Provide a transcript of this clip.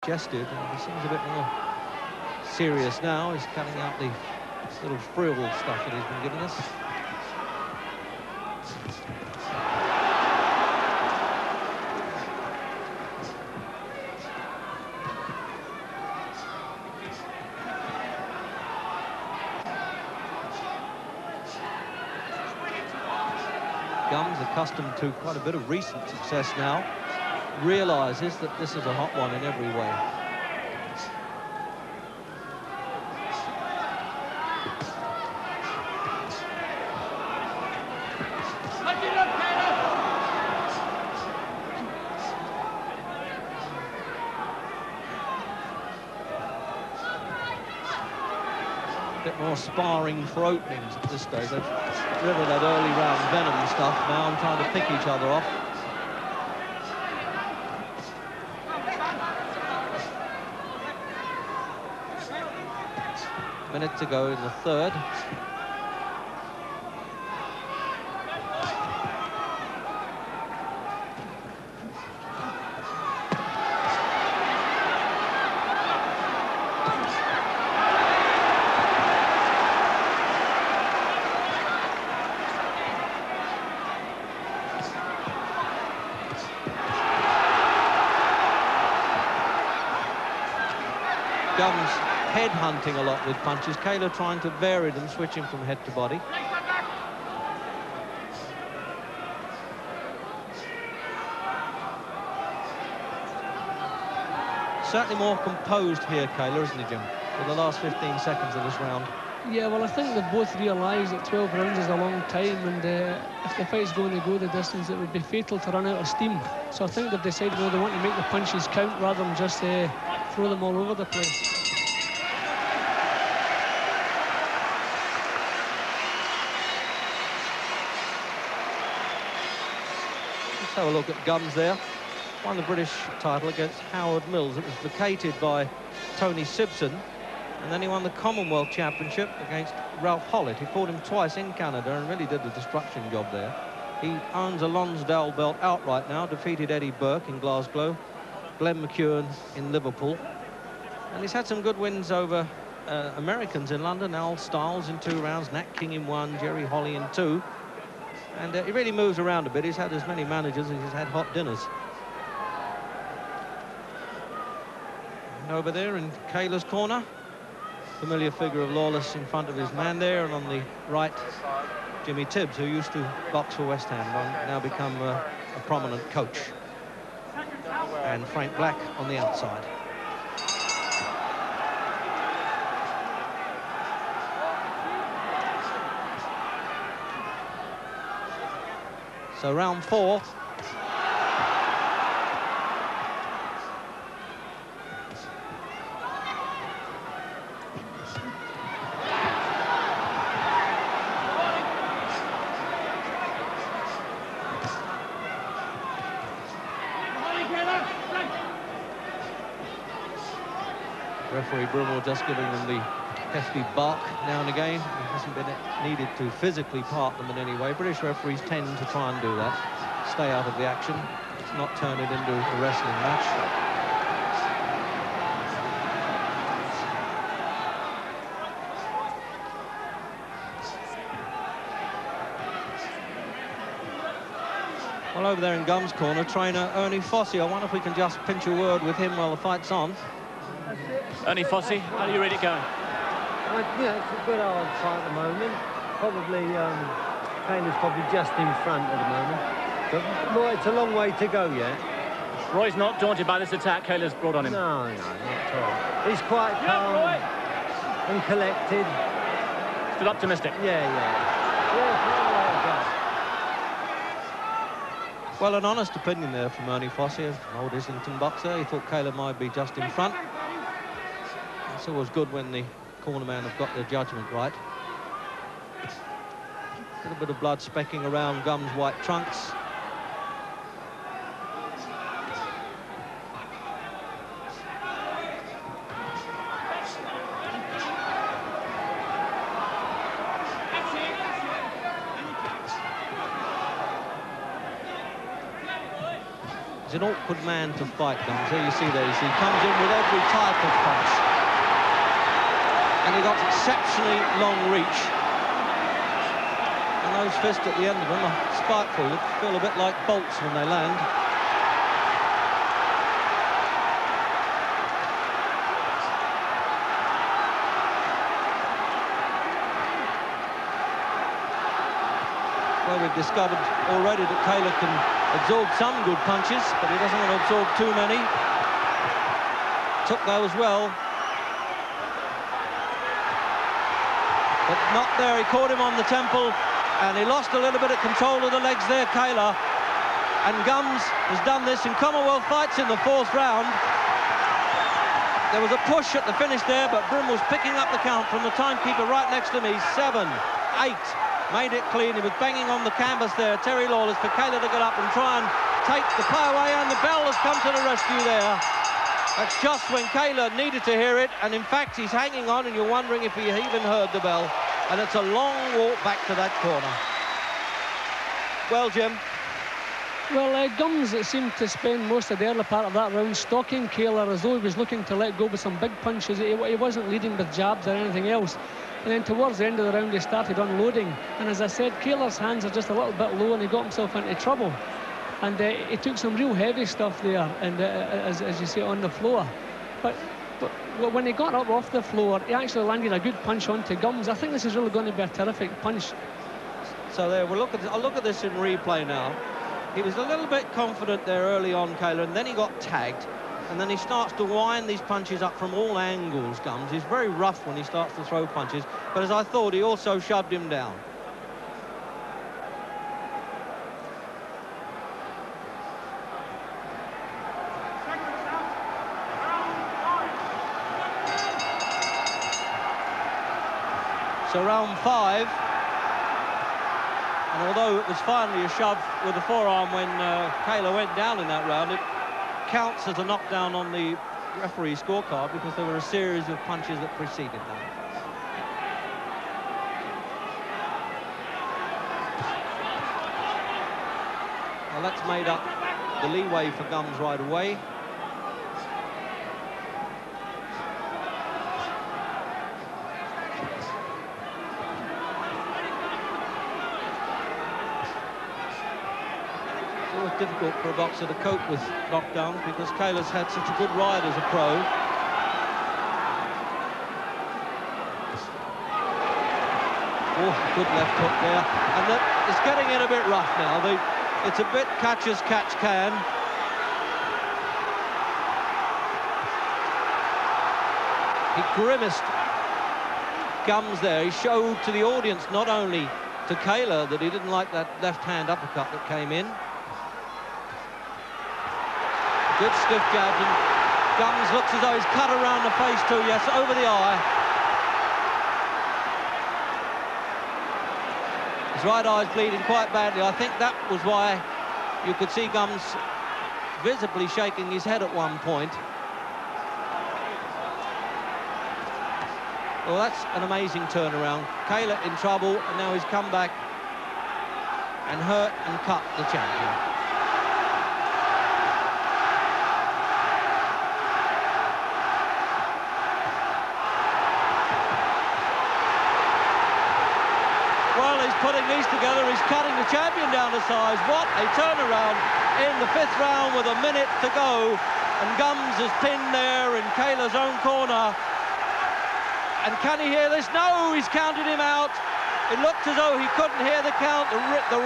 digested, and he seems a bit more serious now. He's cutting out the little frill stuff that he's been giving us. Gumbs, accustomed to quite a bit of recent success now, realises that this is a hot one in every way. More sparring for openings at this stage. They've driven that early round venom stuff now and trying to pick each other off. Minute to go in the third. Gumbs head-hunting a lot with punches. Kaylor trying to vary them, switching from head to body. Certainly more composed here, Kaylor, isn't he, Jim? For the last 15 seconds of this round. Yeah, well, I think they both realise that 12 rounds is a long time, and if the fight's going to go the distance, it would be fatal to run out of steam. So I think they've decided, well, they want to make the punches count rather than just throw them all over the place. Let's have a look at Gumbs there. Won the British title against Howard Mills. It was vacated by Tony Simpson. And then he won the Commonwealth Championship against Ralph Hollett. He fought him twice in Canada and really did a destruction job there. He owns a Lonsdale belt outright now, defeated Eddie Burke in Glasgow, Glenn McEwen in Liverpool. And he's had some good wins over Americans in London, Al Stiles in 2 rounds, Nat King in 1, Jerry Holly in 2. And he really moves around a bit. He's had as many managers as he's had hot dinners. And over there in Kaylor's corner, familiar figure of Lawless in front of his man there, and on the right, Jimmy Tibbs, who used to box for West Ham, now become a prominent coach. And Frank Black on the outside. So round 4. Referee Brummel just giving them the hefty bark now and again. It hasn't been needed to physically part them in any way. British referees tend to try and do that, stay out of the action, not turn it into a wrestling match. Well, over there in Gumbs' corner, trainer Ernie Fossey. I wonder if we can just pinch a word with him while the fight's on. Ernie Fossey, how do you read it going? Yeah, it's a good hard fight at the moment. Probably, Kaylor's probably just in front at the moment. But boy, it's a long way to go yet. Roy's not daunted by this attack Kaylor's brought on him. No, not at all. He's quite calm and collected. Still optimistic. Yeah. Well, an honest opinion there from Ernie Fossey, an old Islington boxer. He thought Kaylor might be just in front. It's always good when the cornerman have got their judgment right. A little bit of blood specking around Gumbs' white trunks. He's an awkward man to fight, Gumbs. There you see there, he comes in with every type of punch. And he got exceptionally long reach. And those fists at the end of them are spiteful. They feel a bit like bolts when they land. Well, we've discovered already that Kaylor can absorb some good punches, but he doesn't want to absorb too many. Took those well. But not there, he caught him on the temple, and he lost a little bit of control of the legs there, Kaylor. And Gumbs has done this in Commonwealth fights in the 4th round. There was a push at the finish there, but Brim was picking up the count from the timekeeper right next to me. 7, 8. Made it clean. He was banging on the canvas there. Terry Lawless for Kaylor to get up and try and take the play away, and the bell has come to the rescue there. That's just when Kaylor needed to hear it, and in fact he's hanging on, and you're wondering if he even heard the bell. And it's a long walk back to that corner. Well, Jim. Well, Gumbs seemed to spend most of the early part of that round stalking Kaylor as though he was looking to let go with some big punches. He wasn't leading with jabs or anything else. And then towards the end of the round, he started unloading. And as I said, Kaylor's hands are just a little bit low, and he got himself into trouble. And he took some real heavy stuff there, and as you see, on the floor. But when he got up off the floor, he actually landed a good punch onto Gumbs. I think this is really going to be a terrific punch. So there, I'll look at this in replay now. He was a little bit confident there early on, Kaylor, and then he got tagged. And then he starts to wind these punches up from all angles, Gumbs. He's very rough when he starts to throw punches, but as I thought, he also shoved him down. So round 5, and although it was finally a shove with the forearm when Kaylor went down in that round, it counts as a knockdown on the referee scorecard because there were a series of punches that preceded that. Well, that's made up the leeway for Gumbs right away. Difficult for a boxer to cope with knockdowns because Kaylor's had such a good ride as a pro. Oh, good left hook there, and it's getting in a bit rough now. It's a bit catch as catch can. He grimaced, Gumbs there. He showed to the audience, not only to Kaylor, that he didn't like that left-hand uppercut that came in. Good stiff jab, and Gumbs looks as though he's cut around the face too, yes, over the eye. His right eye's bleeding quite badly. I think that was why you could see Gumbs visibly shaking his head at one point. Well, that's an amazing turnaround. Kaylor in trouble, and now he's come back and hurt and cut the champion. Putting these together, he's cutting the champion down to size. What a turnaround in the 5th round with a minute to go. And Gumbs is pinned there in Kaylor's own corner. And can he hear this? No, he's counted him out. It looked as though he couldn't hear the count. The